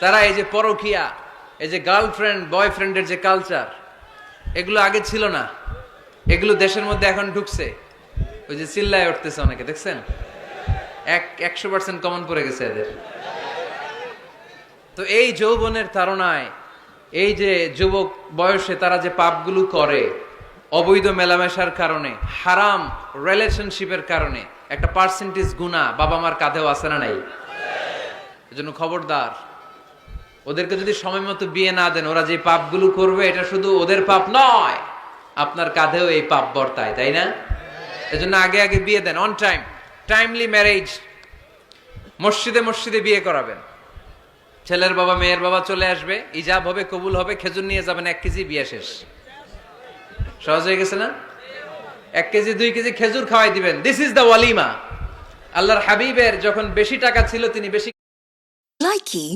তারা এই যে পরকিয়া, এই যে গার্লফ্রেন্ড বয়ফ্রেন্ডের যে কালচার, এগুলো আগে ছিল না, এগুলো দেশের মধ্যে এখন ঢুকছে। ওই যে চিল্লায় উঠতেছে অনেকে, দেখছেন? 100% কমন পড়ে গেছে এদের। তো এই যৌবনের তাড়নায়, এই যে যুবক বয়সে তারা যে পাপগুলো করে, অবৈধ মেলামেশার কারণে, হারাম রিলেশনশিপের কারণে একটা পার্সেন্টেজ গুনাহ বাবা মার কাঁধেও আছে না নাই? এজন্য খবরদার, ওদেরকে যদি সময় মতো বিয়ে না দেন, ওরা যে পাপগুলো করবে এটা শুধু ওদের পাপ নয়, আপনার কাঁধেও এই পাপ বর্তায়, তাই না? এজন্য আগে আগে বিয়ে দেন, অন টাইম, টাইমলি ম্যারেজ। মসজিদে মসজিদে বিয়ে করাবেন। ছেলের বাবা মেয়ের বাবা চলে আসবে, ইজাব হবে, কবুল হবে, খেজুর নিয়ে যাবেন, 1 কেজি, বিয়ে শেষ। সহজ হয়ে গেছে না? 1 কেজি 2 কেজি খেজুর খাওয়াই দিবেন। This is the walima. আল্লাহর হাবিবের যখন বেশি টাকা ছিল তিনি বেশি Likey